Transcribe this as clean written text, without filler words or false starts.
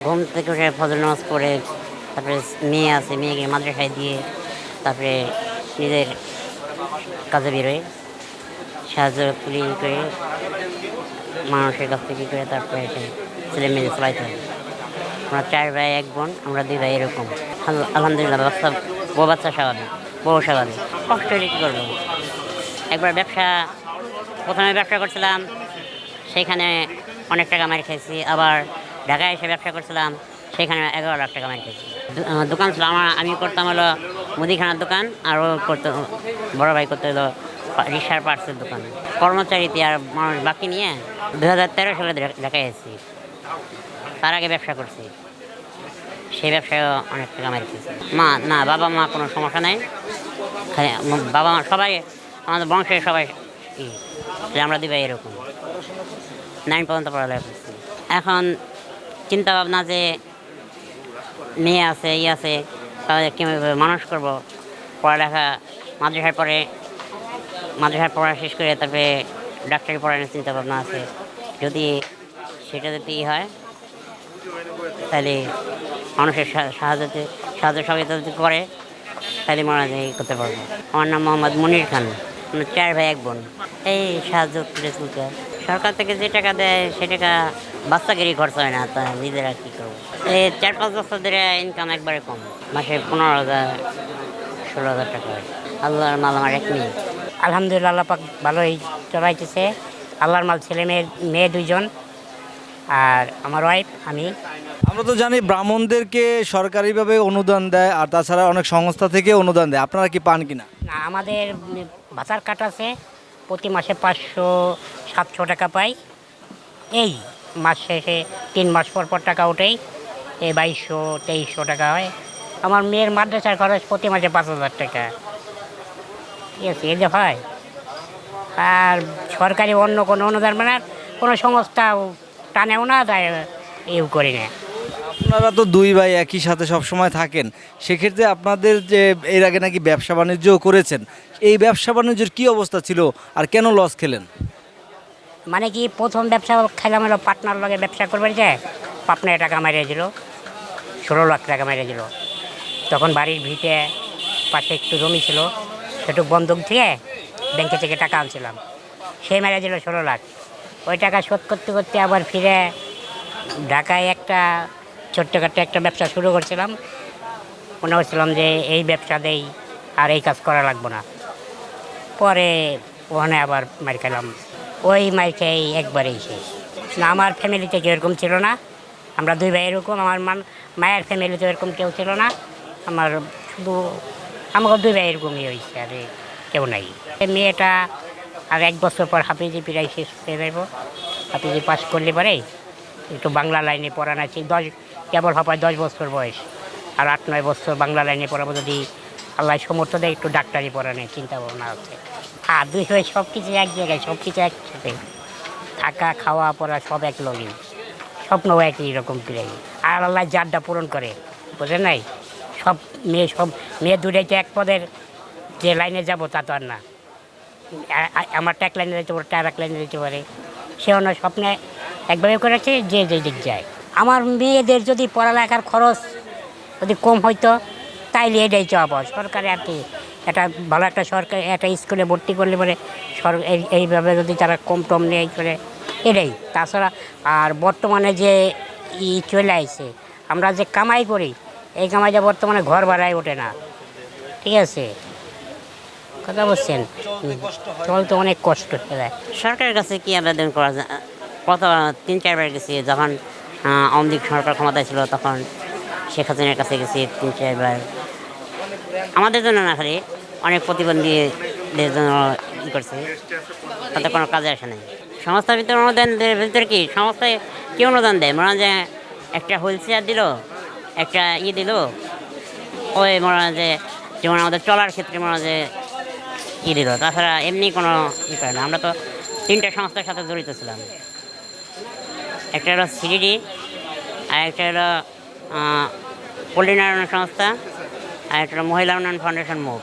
ঘুম থেকে উঠে ফজর নামাজ পড়ে তারপরে মেয়ে আছে, মেয়েকে মাদ্রাসায় দিয়ে তারপরে নিজের কাজে বেরোয়, সাহায্য কুলি করে মানুষের কাছ থেকে করে তারপরে এসে ছেলে মেয়ে চালাইতে হবে। আমরা 4 ভাই 1 বোন, আমরা 2 ভাই এরকম। আলহামদুলিল্লাহ বাচ্চা, বউ বাচ্চা স্বাভাবিক, বউ স্বাভাবিক। কষ্ট হলে কী করবো? একবার প্রথমে ব্যবসা করছিলাম, সেইখানে অনেক টাকা মার খেয়েছি। আবার ঢাকায় এসে ব্যবসা করছিলাম, সেখানে 11 লাখ টাকা মার খেয়েছি। দোকান ছিল আমি করতাম হলো মুদিখানার দোকান, আর ও করতো, বড় ভাই করতে হলো রিক্সার পার্টসের দোকান। কর্মচারীতে আর মানুষ বাকি নিয়ে 2013 সালে ঢাকায় এসেছি। তার আগে ব্যবসা করছি, সেই ব্যবসায় অনেক টাকা মার খেয়েছি। না, বাবা মা কোনো সমস্যা নাই। বাবা মা সবাই আমাদের বংশের সবাই আমরা 2 ভাই এরকম 9 পর্যন্ত পড়ালেখা করছি। এখন চিন্তা ভাবনা যে মেয়ে আছে, আছে, তাদের কীভাবে মানুষ করব। পড়ালেখা মাদ্রাসায় পড়া শেষ করে তারপরে ডাক্তারি পড়ানোর চিন্তা ভাবনা আছে। যদি সেটা যদি হয় তাহলে মানুষের সাহায্য সহযোগিতা যদি করে তাহলে মনে হয় করতে পারবো। আমার নাম মোহাম্মদ মনির খান। 4 ভাই 1 বোন। এই সাহায্য করে চলতে। সরকার থেকে যে টাকা দেয় সে টাকা বাচ্চাগিরি খরচ হয় না, তা নিজেরা কী করবো। এই 4-5 বছর ধরে ইনকাম একবারে কম, মাসে 15,000 16,000 টাকা হয়। আল্লাহর মাল আমার 1 মেয়ে। আলহামদুলিল্লাহ, আল্লাহ পাক ভালোই চলাইতেছে। আল্লাহর মাল, ছেলে মেয়ে 2 জন, আর আমার ওয়াইফ, আমি। আমরা তো জানি ব্রাহ্মণদেরকে সরকারিভাবে অনুদান দেয়, আর তাছাড়া অনেক সংস্থা থেকে অনুদান দেয়। আপনারা কি পান কিনা? না, আমাদের বাজার কাট আছে, প্রতি মাসে 500-700 টাকা পাই। এই মাস শেষে 3 মাস পর টাকা ওঠেই, এই 2200-2300 টাকা হয়। আমার মেয়ের মাদ্রাসার খরচ প্রতি মাসে 5,000 টাকা। ঠিক আছে, এই যে হয়। আর সরকারি অন্য কোনো অনুদান মানে কোনো সংস্থা টানেও না, তাই ইউ করি না। আপনারা তো 2 ভাই একই সাথে সবসময় থাকেন, সেক্ষেত্রে আপনাদের যে এর আগে নাকি ব্যবসা বাণিজ্যও করেছেন, এই ব্যবসা বাণিজ্যের কী অবস্থা ছিল আর কেন লস খেলেন? মানে কি, প্রথম ব্যবসা খেলাম হলো পার্টনার লগে ব্যবসা করবার যায়, পার্টনারে টাকা মারিয়ে দিল, 16 লাখ টাকা মারিয়ে দিল। তখন বাড়ির ভিটে পাশে একটু জমি ছিল, সেটুক বন্ধক দিয়ে ব্যাংকে থেকে টাকা আনছিলাম, সে মারিয়ে দিল 16 লাখ। ওই টাকা শোধ করতে করতে আবার ফিরে ঢাকায় একটা ছোট্টখাট্টো একটা ব্যবসা শুরু করছিলাম। মনে করছিলাম যে এই ব্যবসা দেই আর এই কাজ করা লাগবো না। পরে ওখানে আবার মার খেলাম, ওই মার খেয়ে একবারেই শেষ। না, আমার ফ্যামিলিতে কেউ এরকম ছিল না। আমরা 2 ভাই এরকম, আমার মায়ের ফ্যামিলিতে এরকম কেউ ছিল না। শুধু আমাকে 2 ভাই এরকমই হয়েছে, আর কেউ নাই। মেয়েটা আর 1 বছর পর হাফিজি প্রায় শেষ হয়ে যাব। হাফিজি পাস করলে পরে একটু বাংলা লাইনে পড়ানো আছে। কেবল হবে 10 বছর বয়স, আর 8-9 বছর বাংলা লাইনে পড়াবো, যদি আল্লাহ সমর্থ দেয় একটু ডাক্তারি পড়ানোর চিন্তা ভাবনা আছে। আর 2 ভাই সব কিছু এক জায়গায়, সব কিছু একসাথে, থাকা খাওয়া পড়া সব এক লগেই, স্বপ্ন একই রকম প্রায়। আর আল্লাহ যারটা পূরণ করে, বোঝেন নাই। সব মেয়ে 2টাইতে এক পদের যে লাইনে যাব তা তো আর না। আমারটা এক লাইনে যেতে পারে, তার এক লাইনে যেতে পারে, সে অন্য স্বপ্নে একভাবে করেছে যে দিক যায়। আমার মেয়েদের যদি পড়ালেখার খরচ যদি কম হইতো তাইলে এটাই চাওয়া। সরকারে আর কি একটা ভালো একটা সরকারি একটা স্কুলে ভর্তি করলে পরে এইভাবে যদি তারা কম টম নেই করে, এটাই। তাছাড়া আর বর্তমানে যে চলে আসছে, আমরা যে কামাই করি, এই কামাইটা বর্তমানে ঘর ভাড়ায় ওঠে না। ঠিক আছে, কথা বলছেন, চলতে অনেক কষ্ট হয়ে যায়। সরকারের কাছে কি আবেদন করা যায়? কত 3-4 বার গেছি। যখন আওয়ামী লীগ সরকার ক্ষমতায় ছিল তখন শেখ হাসিনার কাছে গেছি 3-4 বার। আমাদের জন্য না, খালি অনেক প্রতিবন্ধীদের জন্য করছে, তাতে কোনো কাজে আসে নাই। সংস্থার ভিতরে অনুদানের ভিতরে কি সংস্থায় কি অনুদান দেয়? মনে হয় যে একটা হুইল চেয়ার দিল, একটা দিল, ওই মনে হয় যে যেমন আমাদের চলার ক্ষেত্রে মনে হয় যে দিল। তাছাড়া এমনি কোনো করে না। আমরা তো 3টা সংস্থার সাথে জড়িত ছিলাম। একটা হলো সিডিডি, আর একটা হলো পল্লী উন্নয়ন সংস্থা, আর একটা হলো মহিলা উন্নয়ন ফাউন্ডেশন মুভ।